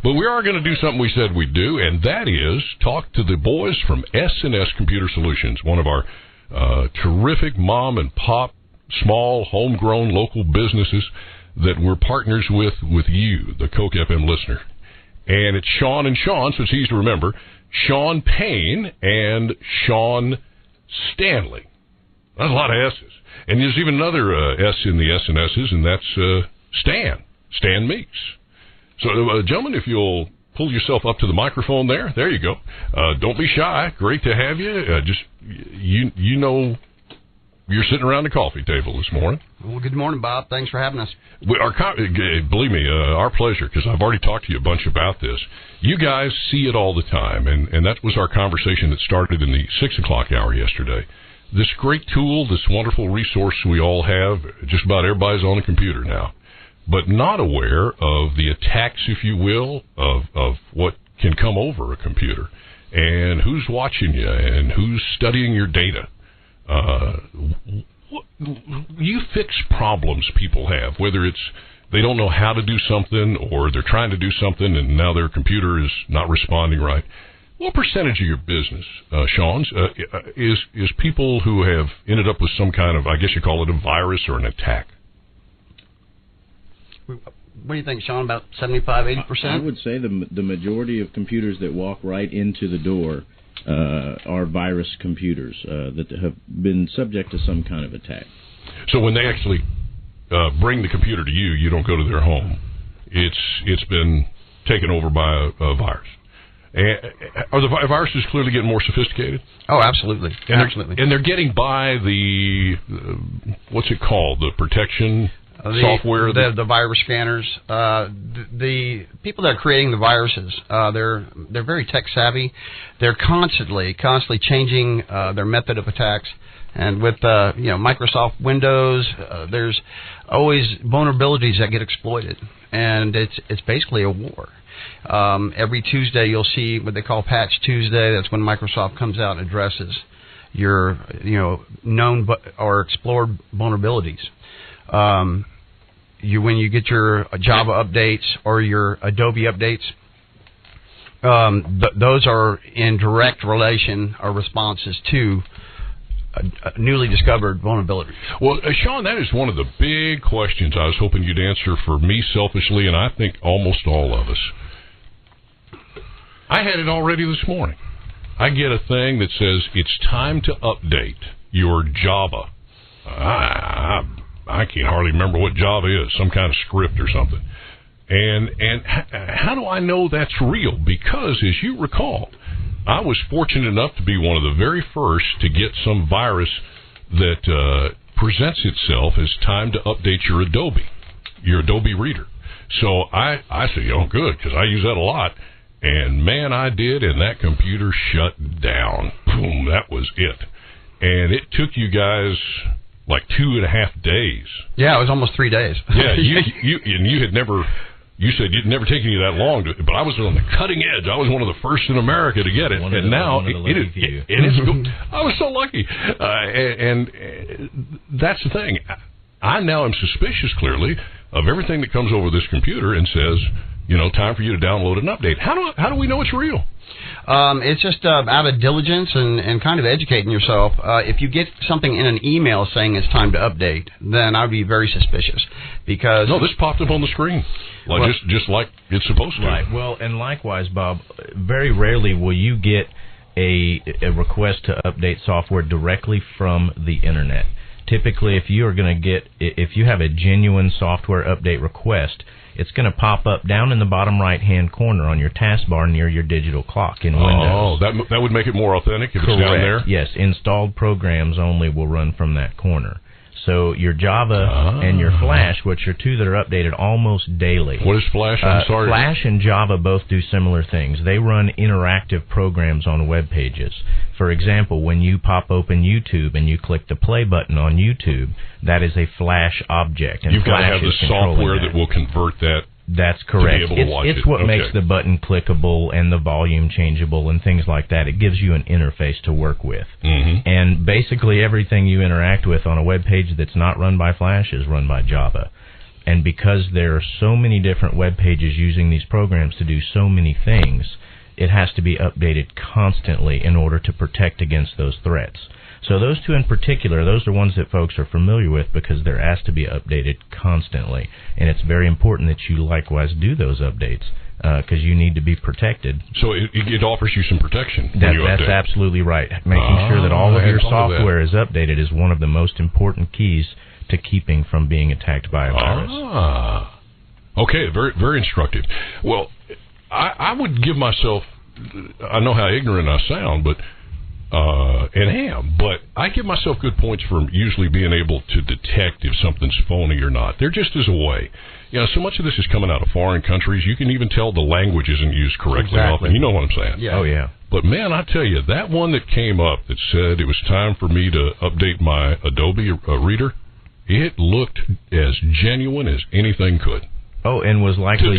But we are going to do something we said we'd do, and that is talk to the boys from S&S Computer Solutions, one of our terrific mom and pop, small, homegrown local businesses that we're partners with you, the KOKE FM listener. And it's Sean and Sean, so it's easy to remember. Sean Payne and Sean Stanley. That's a lot of S's. And there's even another S in the S&S's, and that's Stan Meeks. So, gentlemen, if you'll pull yourself up to the microphone there you go. Don't be shy. Great to have you. You know, you're sitting around the coffee table this morning. Well, good morning, Bob. Thanks for having us. Believe me, our pleasure, because I've already talked to you a bunch about this. You guys see it all the time, and that was our conversation that started in the 6 o'clock hour yesterday. This great tool, this wonderful resource we all have, just about everybody's on a computer now, but not aware of the attacks, if you will, of what can come over a computer, and who's watching you, and who's studying your data. You fix problems people have, whether it's they don't know how to do something or they're trying to do something and now their computer is not responding right. What percentage of your business, Sean's, is people who have ended up with some kind of, I guess you call it a virus or an attack? What do you think, Sean, about 75, 80%? I would say the majority of computers that walk right into the door are virus computers that have been subject to some kind of attack. So when they actually bring the computer to you, you don't go to their home. It's been taken over by a virus. Are the viruses clearly getting more sophisticated? Oh, absolutely. Absolutely. And they're getting by the, what's it called, the protection software? The virus scanners. The people that are creating the viruses, they're very tech savvy. They're constantly changing their method of attacks. And with Microsoft Windows, there's always vulnerabilities that get exploited, and it's basically a war. Every Tuesday you'll see what they call Patch Tuesday. That's when Microsoft comes out and addresses your known or explored vulnerabilities. When you get your Java updates or your Adobe updates, those are in direct relation or responses to newly discovered vulnerabilities. Well, Sean, that is one of the big questions I was hoping you'd answer for me selfishly, and I think almost all of us. I had it already this morning. I get a thing that says it's time to update your Java. I can't hardly remember what Java is, some kind of script or something. And how do I know that's real? Because, as you recall, I was fortunate enough to be one of the very first to get some virus that presents itself as time to update your Adobe Reader. So I said, good, because I use that a lot. And, man, I did, and that computer shut down. Boom, that was it. And it took you guys like 2.5 days. Yeah, it was almost 3 days. Yeah, you said you'd never taken you that long, but I was on the cutting edge. I was one of the first in America to get it, and now I was so lucky. And that's the thing. I now am suspicious, clearly, of everything that comes over this computer and says, time for you to download an update. How do we know it's real? It's just out of diligence and kind of educating yourself. If you get something in an email saying it's time to update, then I'd be very suspicious. Because no, this popped up on the screen, just like it's supposed to. Right. Well, and likewise, Bob, very rarely will you get a request to update software directly from the internet. Typically, if you have a genuine software update request, it's going to pop up down in the bottom right-hand corner on your taskbar near your digital clock in Windows. Oh, that would make it more authentic if Correct. It's down there? Yes, installed programs only will run from that corner. So your Java and your Flash, which are two that are updated almost daily. What is Flash? I'm sorry. Flash and Java both do similar things. They run interactive programs on web pages. For example, when you pop open YouTube and you click the play button on YouTube, that is a Flash object. And you've got to have the software that will convert that. That's correct. It's what makes the button clickable and the volume changeable and things like that. It gives you an interface to work with. Mm-hmm. And basically everything you interact with on a web page that's not run by Flash is run by Java. And because there are so many different web pages using these programs to do so many things, it has to be updated constantly in order to protect against those threats. So those two in particular, those are ones that folks are familiar with because they're asked to be updated constantly. And it's very important that you likewise do those updates because you need to be protected. So it offers you some protection when you That's update. Absolutely right. Making sure that all of your software is updated is one of the most important keys to keeping from being attacked by a virus. Okay, very, very instructive. Well, I would give myself, I know how ignorant I sound, but I give myself good points for usually being able to detect if something's phony or not. There just is a way. So much of this is coming out of foreign countries. You can even tell the language isn't used correctly often. You know what I'm saying? Yeah. Oh, yeah. But, man, I tell you, that one that came up that said it was time for me to update my Adobe Reader, it looked as genuine as anything could. Oh, and was likely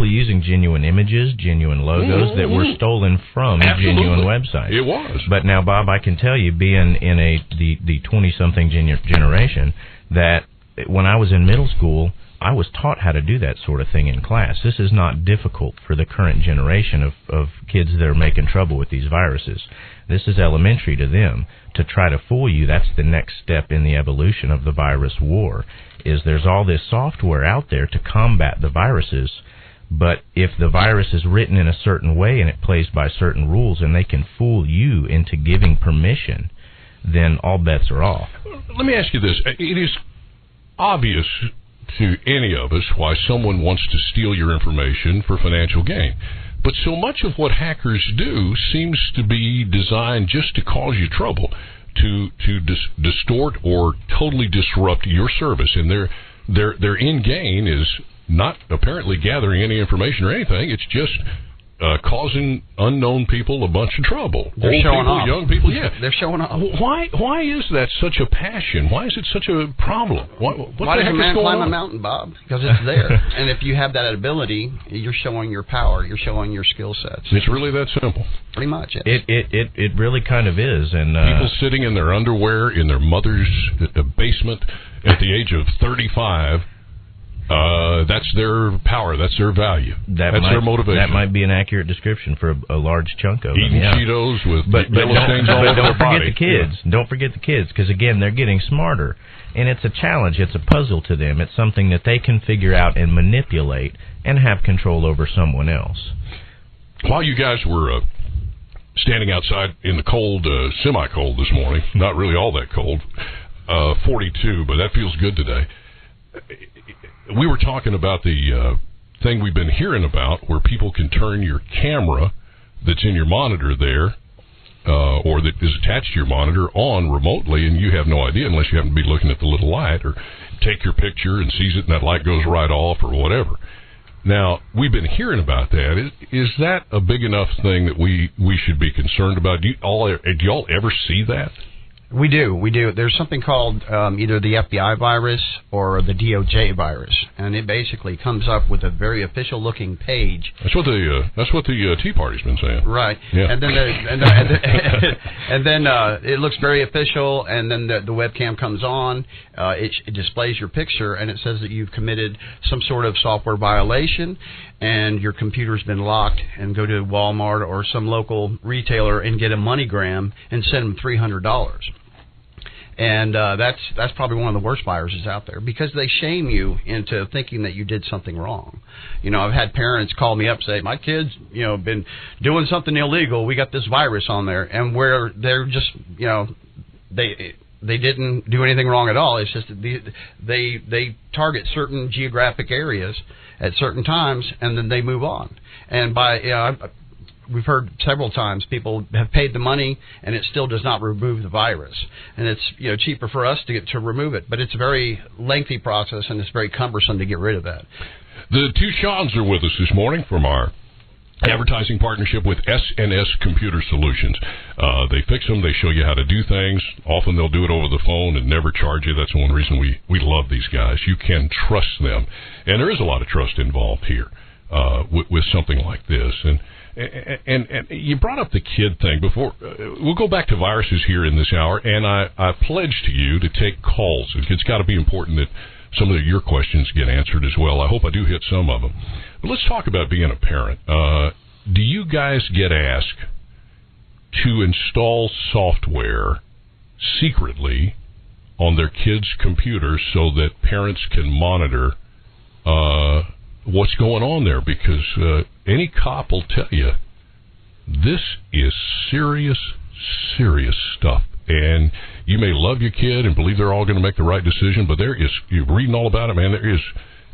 using genuine images, genuine logos that were stolen from genuine websites. It was. But now, Bob, I can tell you, being in the 20-something generation, that when I was in middle school, I was taught how to do that sort of thing in class. This is not difficult for the current generation of kids that are making trouble with these viruses. This is elementary to them. To try to fool you, that's the next step in the evolution of the virus war, is there's all this software out there to combat the viruses, but if the virus is written in a certain way and it plays by certain rules and they can fool you into giving permission, then all bets are off. Let me ask you this. It is obvious to any of us why someone wants to steal your information for financial gain. But so much of what hackers do seems to be designed just to cause you trouble, to distort or totally disrupt your service. And their end game is not apparently gathering any information or anything. It's just causing unknown people a bunch of trouble. They're showing off. Young people, yeah. They're showing off. Why is that such a passion? Why is it such a problem? Why does a man climb a mountain, Bob? Because it's there. And if you have that ability, you're showing your power. You're showing your skill sets. It's really that simple. Pretty much, yes. It really kind of is. And people sitting in their underwear in their mother's basement at the age of 35. That's their power. That's their value. That's their motivation. That might be an accurate description for a large chunk of eating Cheetos with yellow stains all over their body. Don't forget the kids, because again, they're getting smarter, and it's a challenge. It's a puzzle to them. It's something that they can figure out and manipulate and have control over someone else. While you guys were standing outside in the cold, semi-cold this morning, not really all that cold, 42, but that feels good today. We were talking about the thing we've been hearing about where people can turn your camera that's in your monitor there or that is attached to your monitor on remotely, and you have no idea unless you happen to be looking at the little light or take your picture and sees it and that light goes right off or whatever. Now, we've been hearing about that. Is that a big enough thing that we should be concerned about? Do y'all ever see that? We do. There's something called either the FBI virus or the DOJ virus, and it basically comes up with a very official-looking page. That's what the Tea Party's been saying. Right. Yeah. And then and then it looks very official, and then the webcam comes on. It displays your picture, and it says that you've committed some sort of software violation, and your computer's been locked. And go to Walmart or some local retailer and get a MoneyGram and send them $300. And that's probably one of the worst viruses out there because they shame you into thinking that you did something wrong. I've had parents call me up say, my kid's been doing something illegal. We got this virus on there, and where they're just they didn't do anything wrong at all. It's just that they target certain geographic areas at certain times, and then they move on. And we've heard several times people have paid the money and it still does not remove the virus. And it's cheaper for us to remove it, but it's a very lengthy process and it's very cumbersome to get rid of that. The two Seans are with us this morning from our advertising partnership with S&S Computer Solutions. They fix them. They show you how to do things. Often they'll do it over the phone and never charge you. That's one reason we love these guys. You can trust them. And there is a lot of trust involved here with something like this. And you brought up the kid thing before. We'll go back to viruses here in this hour, and I pledge to you to take calls. It's got to be important that some of your questions get answered as well. I hope I do hit some of them. But let's talk about being a parent. Do you guys get asked to install software secretly on their kids' computers so that parents can monitor what's going on there? Because any cop will tell you this is serious stuff. And you may love your kid and believe they're all going to make the right decision, but you're reading all about it, man, there is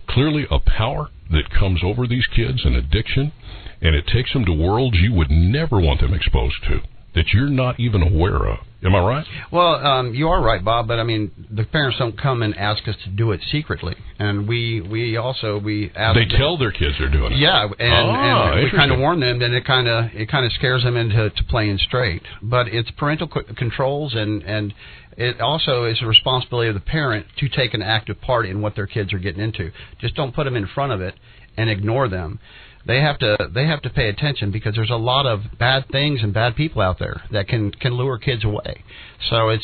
clearly a power that comes over these kids, an addiction, and it takes them to worlds you would never want them exposed to, that you're not even aware of. Am I right? Well, you are right, Bob, but I mean, the parents don't come and ask us to do it secretly, and we ask they tell their kids they're doing it. Yeah, and we kind of warn them, then it kind of scares them into playing straight. But it's parental controls, and it also is a responsibility of the parent to take an active part in what their kids are getting into. Just don't put them in front of it and ignore them. They have to pay attention, because there's a lot of bad things and bad people out there that can lure kids away. So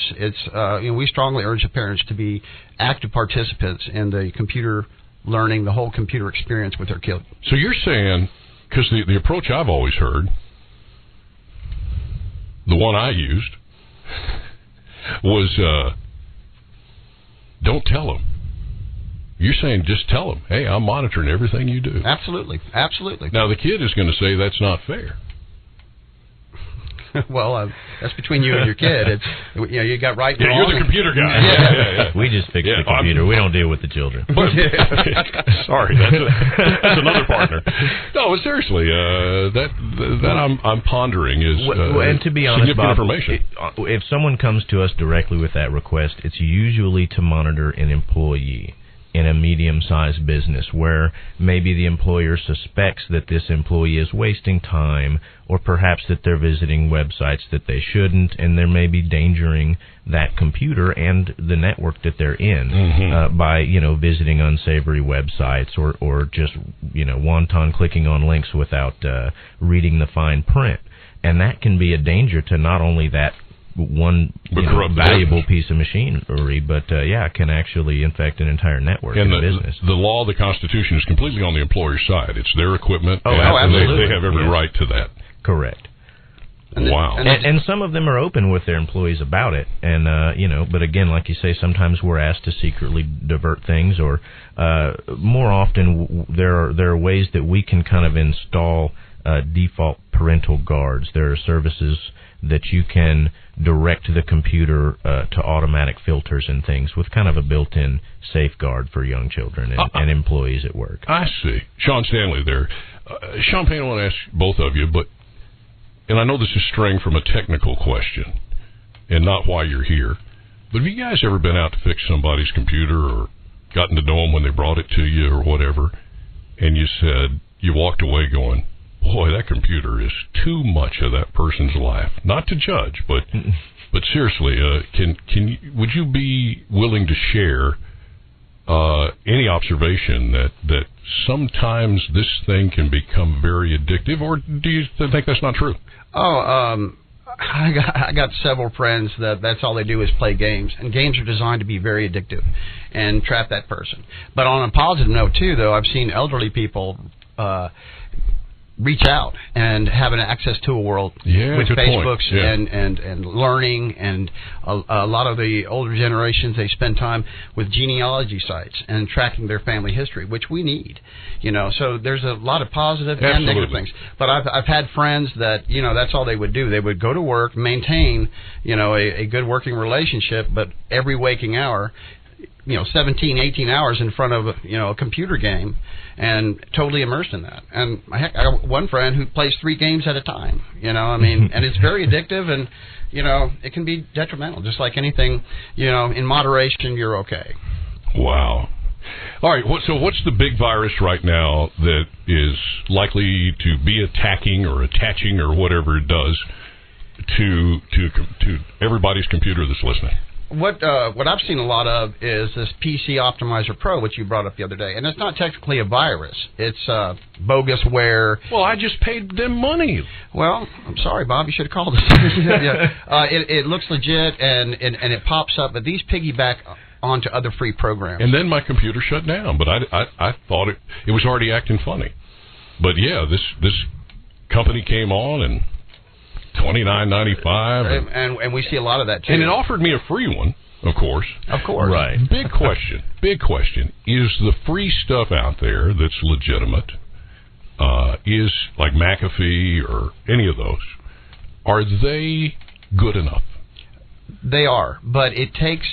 we strongly urge the parents to be active participants in the computer learning, the whole computer experience with their kids. So you're saying, because the approach I've always heard, the one I used, was don't tell them. You're saying just tell them, hey, I'm monitoring everything you do. Absolutely. Now, the kid is going to say that's not fair. Well, that's between you and your kid. It's you got right and wrong. You're the computer guy. Yeah. We just fix the computer. We don't deal with the children. Sorry, that's another partner. No, seriously, that I'm pondering is and to be honest, Bob, information. If someone comes to us directly with that request, it's usually to monitor an employee in a medium-sized business where maybe the employer suspects that this employee is wasting time, or perhaps that they're visiting websites that they shouldn't, and they're maybe endangering that computer and the network that they're in by visiting unsavory websites or just wanton clicking on links without reading the fine print. And that can be a danger to not only that one valuable piece of machinery, but can actually infect an entire network and the business. The law, the Constitution, is completely on the employer's side. It's their equipment. Absolutely. They have every right to that. Correct. Wow. And some of them are open with their employees about it, and but again, like you say, sometimes we're asked to secretly divert things, or more often there are ways that we can kind of install default parental guards. There are services that you can direct the computer to automatic filters and things with kind of a built-in safeguard for young children and employees at work. I see. Sean Stanley there. Sean Payne, I want to ask both of you, and I know this is straying from a technical question and not why you're here, but have you guys ever been out to fix somebody's computer or gotten to know them when they brought it to you or whatever, and you walked away going, boy, that computer is too much of that person's life. Not to judge, but seriously, would you be willing to share any observation that sometimes this thing can become very addictive, or do you think that's not true? I got several friends that's all they do is play games, and games are designed to be very addictive and trap that person. But on a positive note too, though, I've seen elderly people reach out and have an access to a world with Facebooks and learning, and a lot of the older generations, they spend time with genealogy sites and tracking their family history, which we need. So there's a lot of positive and negative things. But I've had friends that that's all they would do. They would go to work, maintain a good working relationship, but every waking hour, 17, 18 hours in front of a computer game, and totally immersed in that. And I got one friend who plays 3 games at a time. And it's very addictive, and it can be detrimental. Just like anything, in moderation, you're okay. Wow. All right. So what's the big virus right now that is likely to be attacking or attaching or whatever it does to everybody's computer that's listening? What I've seen a lot of is this PC Optimizer Pro, which you brought up the other day, and it's not technically a virus. It's bogusware. Well, I just paid them money. Well, I'm sorry, Bob. You should have called us. It looks legit and it pops up, but these piggyback onto other free programs. And then my computer shut down, but I thought it was already acting funny. But yeah, this company came on and $29.95, and we see a lot of that too. and it offered me a free one, of course. Of course, Right. Big question. Is the free stuff out there that's legitimate? Is like McAfee or any of those? Are they good enough? They are, but it takes,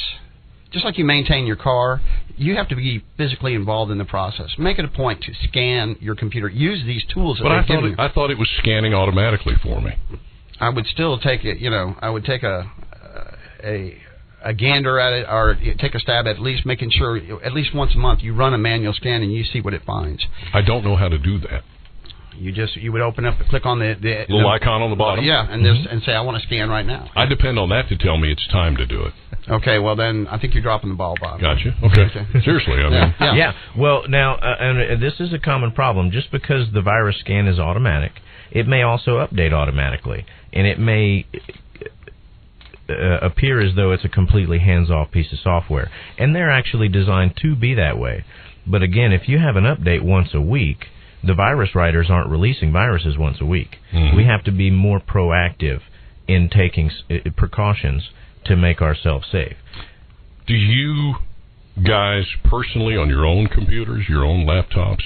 just like you maintain your car, you have to be physically involved in the process. Make it a point to scan your computer. Use these tools. But I thought it was scanning automatically for me. I would still take it. I would take a gander at it, or take a stab at least making sure at least once a month you run a manual scan and you see what it finds. I don't know how to do that. You would open up, click on the little icon on the bottom. Yeah, and say I want to scan right now. I depend on that to tell me it's time to do it. Okay, well then I think you're dropping the ball, Bob. Gotcha. Okay. Seriously, I mean. Yeah. Well, now, and this is a common problem. Just because the virus scan is automatic, it may also update automatically, and it may appear as though it's a completely hands-off piece of software. And they're actually designed to be that way. But again, if you have an update once a week, the virus writers aren't releasing viruses once a week. Mm-hmm. We have to be more proactive in taking precautions to make ourselves safe. Do you guys personally on your own computers, your own laptops?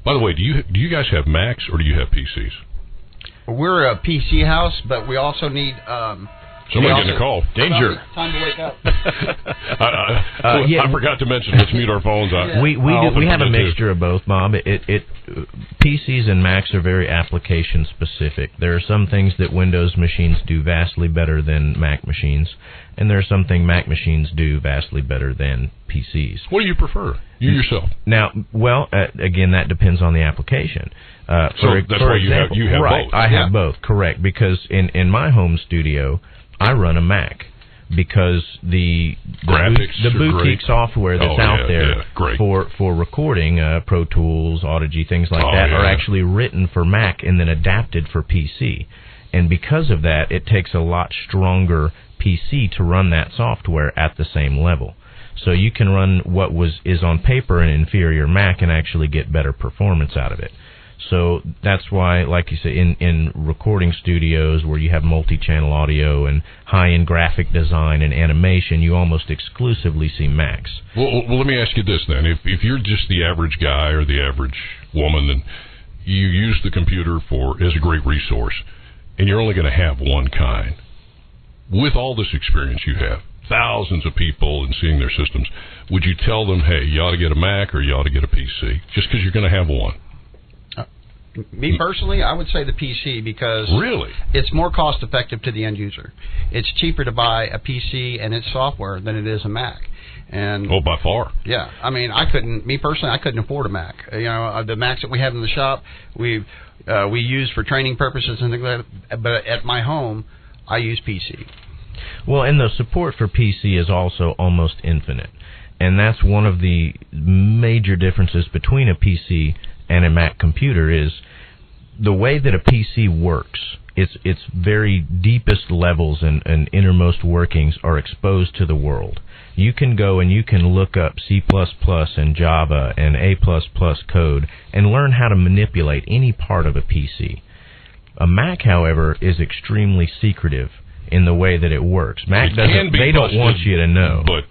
By the way, do you guys have Macs or do you have PCs? We're a PC house, but we also need. Somebody getting a call. Danger. Time to wake up. I forgot to mention. Let's mute our phones. We have a mixture of both, Bob. PCs and Macs are very application specific. There are some things that Windows machines do vastly better than Mac machines, and there are some things Mac machines do vastly better than PCs. What do you prefer? You yourself. Now, again, that depends on the application. That's why you have right, both. I have both, correct, because in my home studio, I run a Mac because the boutique software that's out there for recording, Pro Tools, Audigy, things like that, are actually written for Mac and then adapted for PC. And because of that, it takes a lot stronger PC to run that software at the same level. So you can run what is on paper an inferior Mac and actually get better performance out of it. So that's why, like you say, in recording studios where you have multi-channel audio and high-end graphic design and animation, you almost exclusively see Macs. Well, let me ask you this then. If you're just the average guy or the average woman and you use the computer as a great resource and you're only going to have one kind, with all this experience you have, thousands of people and seeing their systems, would you tell them, hey, you ought to get a Mac or you ought to get a PC, just because you're going to have one? Me personally, I would say the PC because it's more cost effective to the end user. It's cheaper to buy a PC and its software than it is a Mac. And by far. Yeah, I mean, I couldn't afford a Mac. The Macs that we have in the shop, we use for training purposes and things like that. But at my home, I use PC. Well, and the support for PC is also almost infinite, and that's one of the major differences between a PC and a Mac computer is the way that a PC works. Its very deepest levels and innermost workings are exposed to the world. You can go and you can look up C++ and Java and A++ code and learn how to manipulate any part of a PC. A Mac, however, is extremely secretive in the way that it works. Mac they don't want you to know. But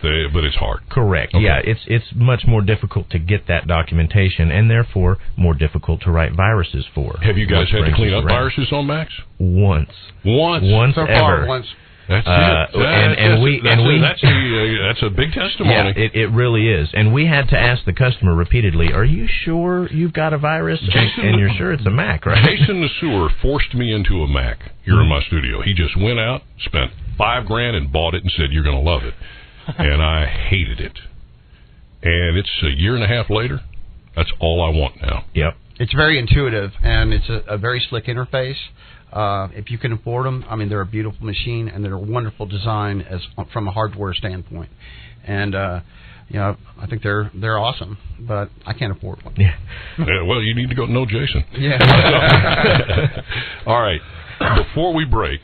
it's hard. Correct. Okay. Yeah, it's much more difficult to get that documentation and therefore more difficult to write viruses for. Have you guys had to clean up viruses on Macs? Once so ever. Far, once. That's it. That's a big testimony. Yeah, it really is. And we had to ask the customer repeatedly, are you sure you've got a virus? And you're sure it's a Mac, right? Jason the Sewer forced me into a Mac here in my studio. He just went out, spent $5,000 and bought it and said, you're going to love it. And I hated it. And it's a year and a half later. That's all I want now. Yep. It's very intuitive, and it's a very slick interface. If you can afford them, I mean, they're a beautiful machine, and they're a wonderful design from a hardware standpoint. And I think they're awesome, but I can't afford one. Yeah. Well, you need to go know Jason. Yeah. All right. Before we break,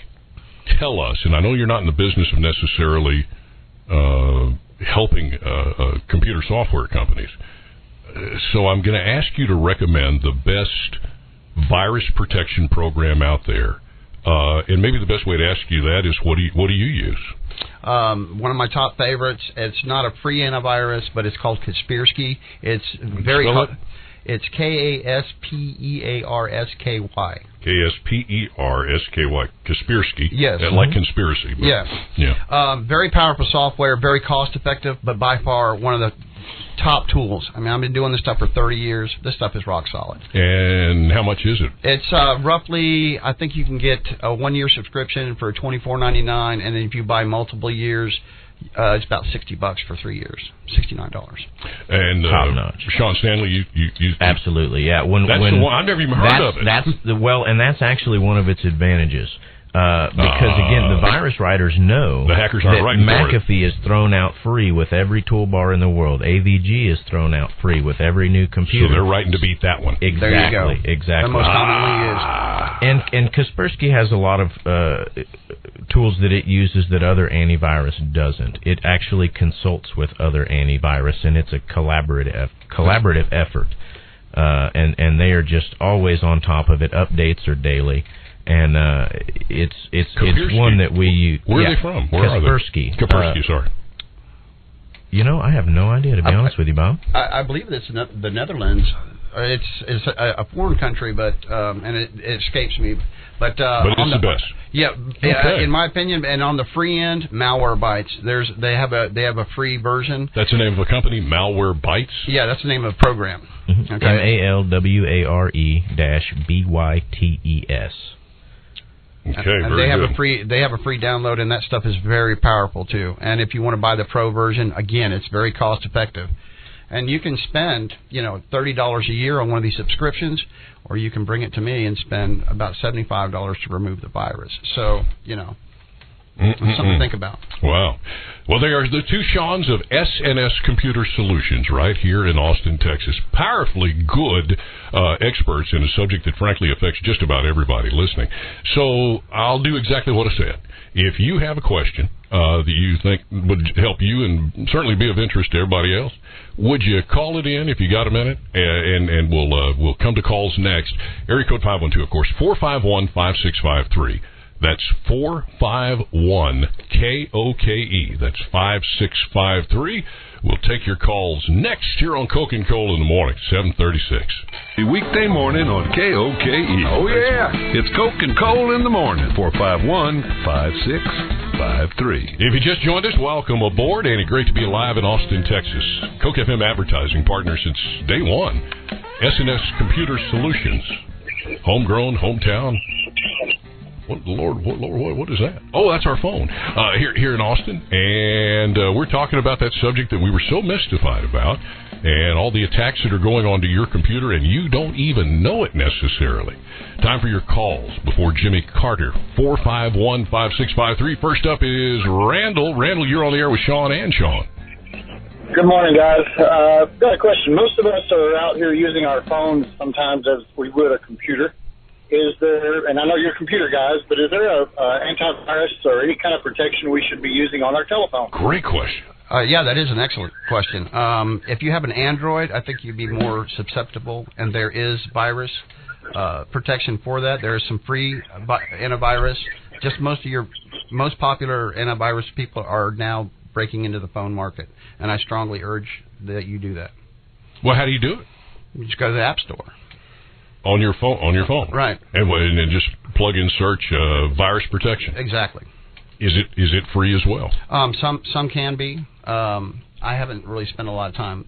tell us, and I know you're not in the business of necessarily helping computer software companies. So I'm going to ask you to recommend the best virus protection program out there. And maybe the best way to ask you that is, what do you use? One of my top favorites. It's not a free antivirus, but it's called Kaspersky. It's very. It's Kaspersky. Kaspersky. Kaspersky. Yes. Like conspiracy. But, yes. Yeah. Very powerful software, very cost effective, but by far one of the top tools. I mean, I've been doing this stuff for 30 years. This stuff is rock solid. And how much is it? It's roughly, I think you can get a 1-year subscription for $24.99, and then if you buy multiple years, it's about $60 for 3 years, $69. And top notch. Sean Stanley, you absolutely, yeah. That's the one I've never even heard of it. And that's actually one of its advantages. Because again, the virus writers know the hackers aren't that writing McAfee is thrown out free with every toolbar in the world. AVG is thrown out free with every new computer. So they're writing to beat that one. Exactly. There you go. Exactly. The most commonly used. And Kaspersky has a lot of tools that it uses that other antivirus doesn't. It actually consults with other antivirus, and it's a collaborative effort. And they are just always on top of it. Updates are daily. And it's one that we use. Where are they from? Where Kaspersky. Are they? Kaspersky, sorry. I have no idea, to be honest with you, Bob. I believe it's the Netherlands. It's a foreign country, but and it escapes me. But it's the best. Yeah, okay. In my opinion, and on the free end, Malwarebytes. They have a free version. That's the name of a company, Malwarebytes. Yeah, that's the name of the program. Mm-hmm. Okay. MALWARE-BYTES. Okay, and they have a free download, and that stuff is very powerful too. And if you want to buy the pro version, again, it's very cost effective. And you can spend, $30 a year on one of these subscriptions, or you can bring it to me and spend about $75 to remove the virus. So, something to think about. Wow. Well, they are the two Seans of S&S Computer Solutions right here in Austin, Texas. Powerfully good experts in a subject that, frankly, affects just about everybody listening. So I'll do exactly what I said. If you have a question that you think would help you and certainly be of interest to everybody else, would you call it in if you got a minute? And we'll come to calls next. Area code 512, of course, 451-5653. That's 451-KOKE. That's 5653. We'll take your calls next here on Coke and Cole in the morning, 7:36. Weekday morning on KOKE. Oh, yeah. It's Coke and Cole in the morning, 451-5653. If you just joined us, welcome aboard. Andy, great to be alive in Austin, Texas. Coke FM advertising partner since day one. S&S Computer Solutions. Homegrown, hometown. What is that? Oh, that's our phone here in Austin, and we're talking about that subject that we were so mystified about, and all the attacks that are going on to your computer, and you don't even know it necessarily. Time for your calls before Jimmy Carter, 451-5653. First up is Randall. Randall, you're on the air with Sean and Sean. Good morning, guys. Got a question. Most of us are out here using our phones sometimes as we would a computer. Is there, and I know you're computer guys, but is there a antivirus or any kind of protection we should be using on our telephone? Great question. Yeah, that is an excellent question. If you have an Android, I think you'd be more susceptible, and there is virus protection for that. There is some free antivirus. Just most of your most popular antivirus people are now breaking into the phone market, and I strongly urge that you do that. Well, how do you do it? You just go to the App Store. On your phone, right? And then just plug in search virus protection. Exactly. Is it free as well? Some can be. I haven't really spent a lot of time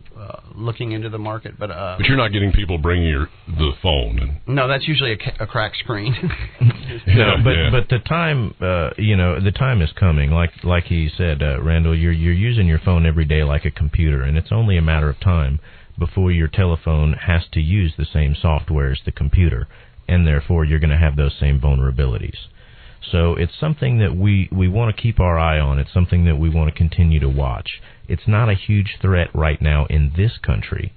looking into the market, but you're not getting people bringing the phone. No, that's usually a cracked screen. But the time the time is coming. Like he said, Randall, you're using your phone every day like a computer, and it's only a matter of time before your telephone has to use the same software as the computer, and therefore you're going to have those same vulnerabilities. So it's something that we want to keep our eye on. It's something that we want to continue to watch. It's not a huge threat right now in this country.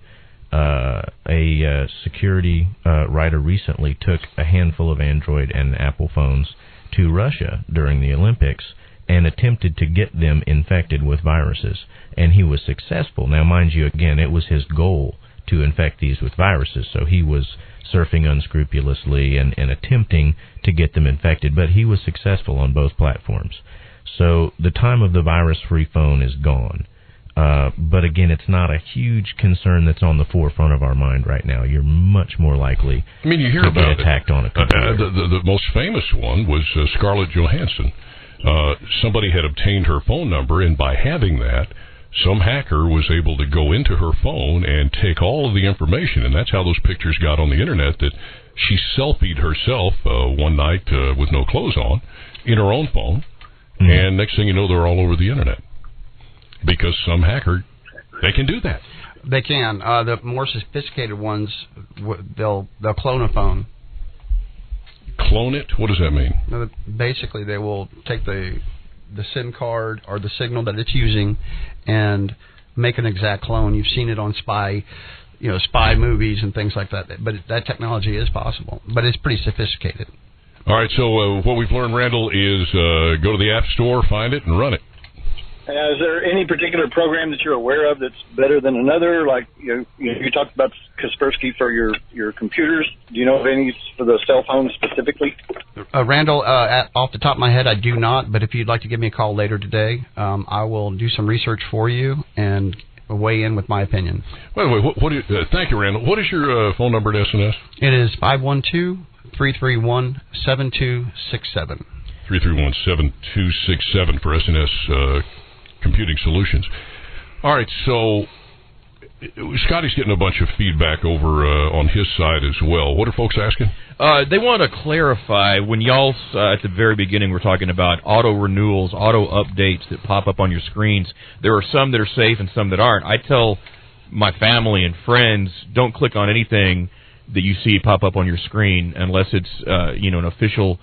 A security writer recently took a handful of Android and Apple phones to Russia during the Olympics, and attempted to get them infected with viruses. And he was successful. Now, mind you, again, it was his goal to infect these with viruses, so he was surfing unscrupulously and attempting to get them infected, but he was successful on both platforms. So the time of the virus-free phone is gone. But again, it's not a huge concern that's on the forefront of our mind right now. You're much more likely you hear to about get attacked on a computer. The most famous one was Scarlett Johansson. Somebody had obtained her phone number, and by having that, some hacker was able to go into her phone and take all of the information, and that's how those pictures got on the internet, that she selfied herself one night with no clothes on in her own phone, and next thing you know, they're all over the internet. Because some hacker, they can do that. They can. The more sophisticated ones, they'll clone a phone. Clone it? What does that mean? Basically, they will take the SIM card or the signal that it's using and make an exact clone. You've seen it on spy movies and things like that. But that technology is possible. But it's pretty sophisticated. All right. So what we've learned, Randall, is go to the App Store, find it, and run it. Is there any particular program that you're aware of that's better than another? Like you talked about Kaspersky for your computers. Do you know of any for the cell phones specifically? Randall, off the top of my head, I do not. But if you'd like to give me a call later today, I will do some research for you and weigh in with my opinion. By the way, thank you, Randall. What is your phone number at S&S? It is 512-331-7267. 331-7267 for S&S Computing Solutions. All right, so Scotty's getting a bunch of feedback over on his side as well. What are folks asking? They want to clarify, when y'all at the very beginning were talking about auto renewals, auto updates that pop up on your screens. There are some that are safe and some that aren't. I tell my family and friends, don't click on anything that you see pop up on your screen unless it's an official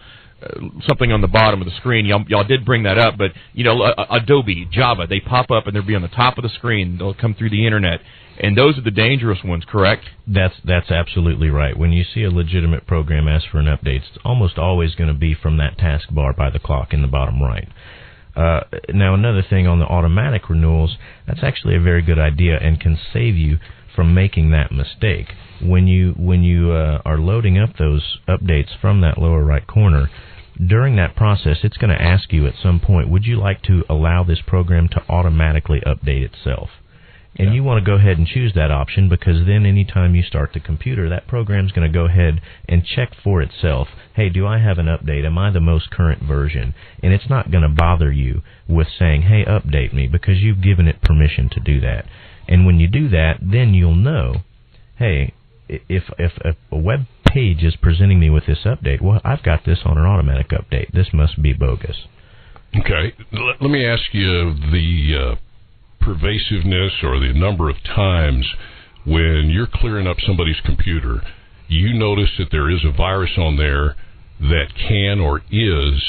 something on the bottom of the screen. Y'all did bring that up, but Adobe, Java, they pop up and they'll be on the top of the screen. They'll come through the internet, and those are the dangerous ones, correct? That's absolutely right. When you see a legitimate program ask for an update, it's almost always going to be from that taskbar by the clock in the bottom right. Now, another thing on the automatic renewals, that's actually a very good idea and can save you from making that mistake. When you are loading up those updates from that lower right corner, during that process, it's going to ask you at some point, would you like to allow this program to automatically update itself? And you want to go ahead and choose that option, because then anytime you start the computer, that program's going to go ahead and check for itself, hey, do I have an update? Am I the most current version? And it's not going to bother you with saying, hey, update me, because you've given it permission to do that. And when you do that, then you'll know, hey, if a web page is presenting me with this update, well, I've got this on an automatic update. This must be bogus. Okay. Let me ask you the pervasiveness or the number of times when you're clearing up somebody's computer, you notice that there is a virus on there that can or is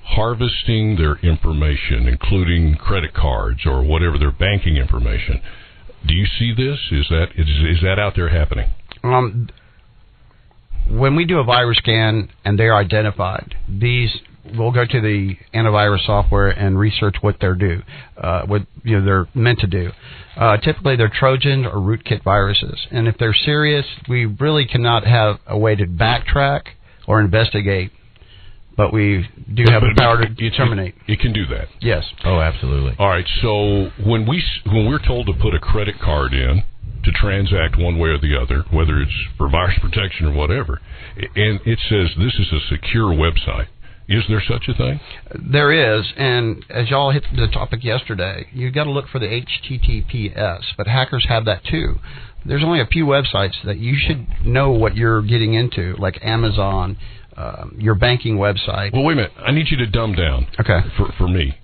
harvesting their information, including credit cards or whatever, their banking information. Do you see this? Is that out there happening? When we do a virus scan and they're identified, we'll go to the antivirus software and research what they're meant to do. Typically, they're Trojan or rootkit viruses, and if they're serious, we really cannot have a way to backtrack or investigate. But we do have the power to terminate. It can do that. Yes. Oh, absolutely. All right. So when we're told to put a credit card in to transact one way or the other, whether it's for virus protection or whatever, and it says this is a secure website, is there such a thing? There is, and as y'all hit the topic yesterday, you've got to look for the HTTPS, but hackers have that too. There's only a few websites that you should know what you're getting into, like Amazon, your banking website. Well, wait a minute. I need you to dumb down. Okay. For me.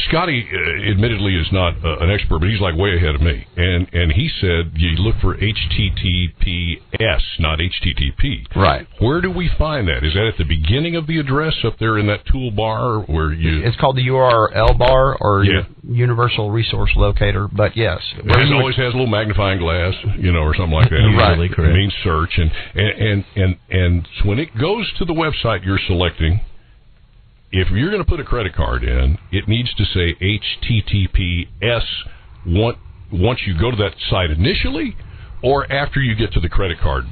Scotty, admittedly, is not an expert, but he's like way ahead of me. And he said you look for HTTPS, not HTTP. Right. Where do we find that? Is that at the beginning of the address up there in that toolbar where you? It's called the URL bar or Universal Resource Locator. But yes, it always has a little magnifying glass, or something like that. Right. It means search, and so when it goes to the website you're selecting, if you're going to put a credit card in, it needs to say HTTPS once you go to that site initially, or after you get to the credit card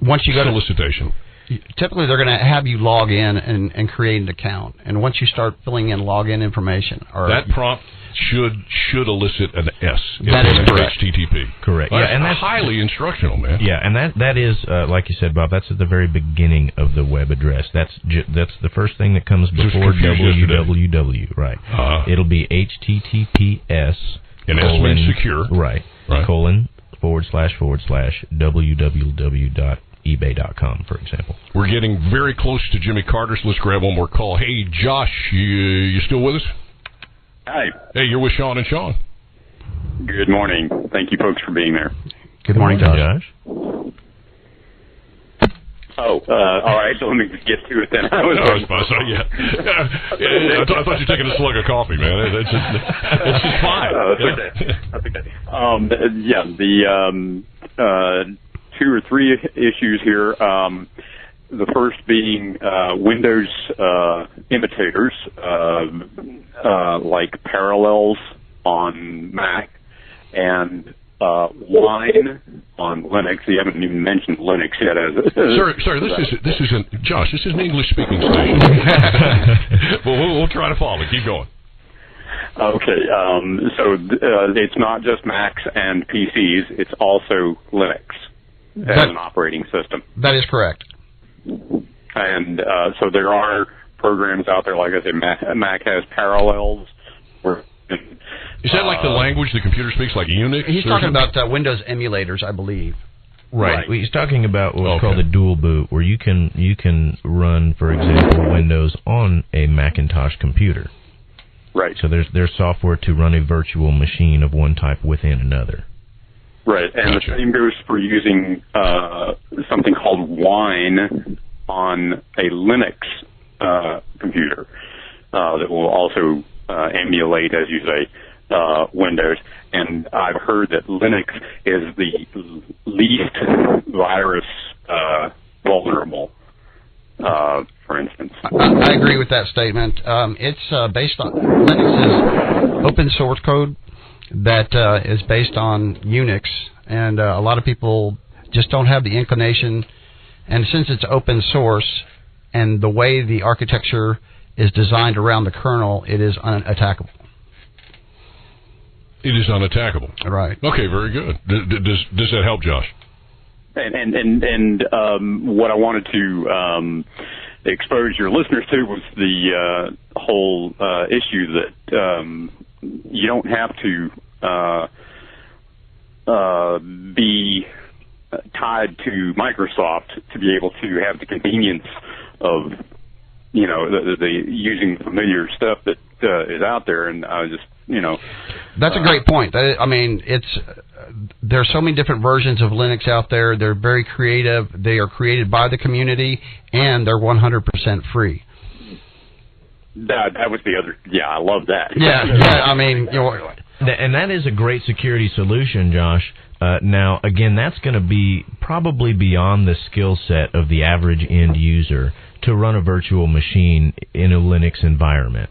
once you go solicitation. Typically, they're going to have you log in and create an account, and once you start filling in login information, that prompt should elicit an S. That is correct. HTTP. Correct. Yeah, and that's highly instructional, man. Yeah, and that is like you said, Bob. That's at the very beginning of the web address. That's the first thing that comes before www. Right. It'll be HTTPS. And S means secure. Right. Colon / www.ebay.com, for example. We're getting very close to Jimmy Carter, so let's grab one more call. Hey, Josh, you still with us? Hi. Hey, you're with Sean and Sean. Good morning. Thank you, folks, for being there. Good morning, Josh. All right. So let me get to it then. I thought you were taking a slug of coffee, man. It's just fine. That's okay. The 2 or 3 issues here. The first being Windows imitators, like Parallels on Mac and Wine on Linux. You haven't even mentioned Linux yet. Sir, this isn't Josh. This is an English-speaking station. We'll try to follow. Keep going. Okay, so it's not just Macs and PCs. It's also Linux as an operating system. That is correct. And so there are programs out there, like I said, Mac has Parallels. Is that like the language the computer speaks, like Unix? He's talking about Windows emulators, I believe. Right. Well, he's talking about what's called a dual boot, where you can run, for example, Windows on a Macintosh computer. Right. So there's software to run a virtual machine of one type within another. Right, and the same goes for using something called Wine on a Linux computer that will also emulate, as you say, Windows. And I've heard that Linux is the least virus vulnerable, for instance. I agree with that statement. It's based on Linux is open source code that is based on Unix, and a lot of people just don't have the inclination. And since it's open source, and the way the architecture is designed around the kernel, it is unattackable. It is unattackable. Right. Okay, very good. Does that help, Josh? And what I wanted to expose your listeners to was the whole issue that you don't have to be tied to Microsoft to be able to have the convenience of, the using familiar stuff that is out there. And I was just, That's a great point. There's so many different versions of Linux out there. They're very creative. They are created by the community, and they're 100% free. That was the other. Yeah, I love that. Yeah. And that is a great security solution, Josh. Now, again, that's going to be probably beyond the skill set of the average end user to run a virtual machine in a Linux environment.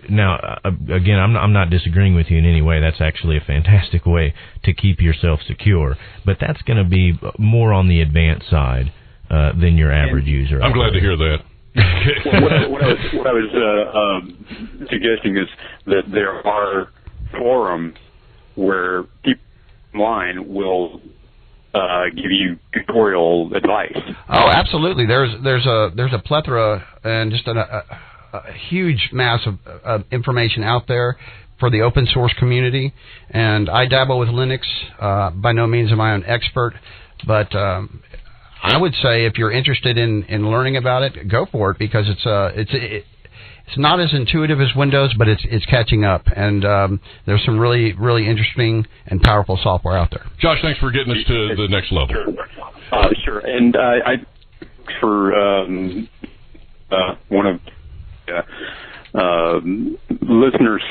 Now, again, I'm not disagreeing with you in any way. That's actually a fantastic way to keep yourself secure. But that's going to be more on the advanced side than your average user. I'm glad to hear that. What I was suggesting is that there are forums where people online will give you tutorial advice. Oh, absolutely. There's a plethora and just a huge mass of information out there for the open source community. And I dabble with Linux. By no means am I an expert, but I would say if you're interested in learning about it, go for it, because it's not as intuitive as Windows, but it's catching up, and there's some really, really interesting and powerful software out there. Josh, thanks for getting us to the next level. Sure. And I for one of listeners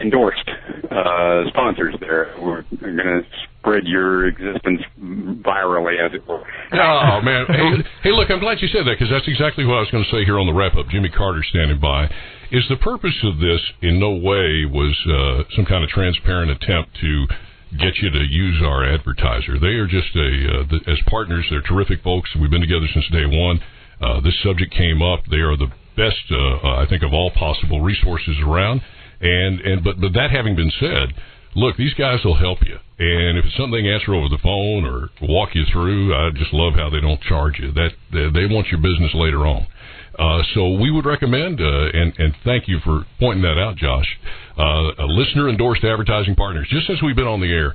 endorsed sponsors there. We're going to spread your existence virally, as it were. Oh, man. Hey, look, I'm glad you said that, because that's exactly what I was going to say here on the wrap-up. Jimmy Carter standing by. Is the purpose of this in no way was some kind of transparent attempt to get you to use our advertiser. They are just as partners, they're terrific folks. We've been together since day one. This subject came up. They are the best, I think, of all possible resources around. But that having been said, look, these guys will help you. And if it's something they answer over the phone or walk you through, I just love how they don't charge you. They want your business later on. So we would recommend, and thank you for pointing that out, Josh, a listener-endorsed advertising partners, just as we've been on the air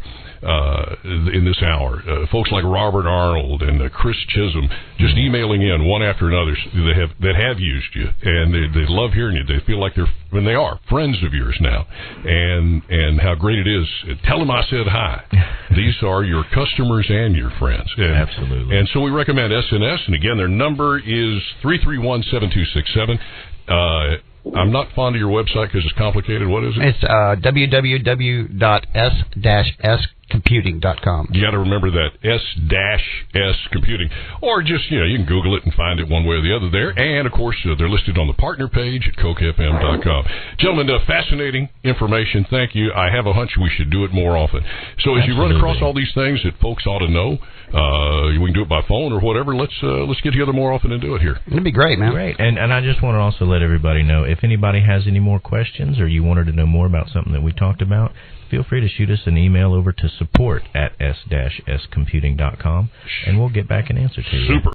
in this hour. Folks like Robert Arnold and Chris Chisholm just emailing in one after another that have used you, and they love hearing you. They feel like they are friends of yours now, and how great it is. Tell them I said hi. These are your customers and your friends. Absolutely. And so we recommend S&S, and again, their number is 331-7267. I'm not fond of your website because it's complicated. What is it? It's www.s-scomputing.com. You got to remember that, S-S Computing. Or just, you can Google it and find it one way or the other there. And, of course, they're listed on the partner page at KOKEFM.com. Gentlemen, fascinating information. Thank you. I have a hunch we should do it more often. So as you run across all these things that folks ought to know, we can do it by phone or whatever. Let's get together more often and do it here. It'd be great, man. Great. And I just want to also let everybody know, if anybody has any more questions or you wanted to know more about something that we talked about, feel free to shoot us an email over to support@s-scomputing.com, and we'll get back an answer to you. Super.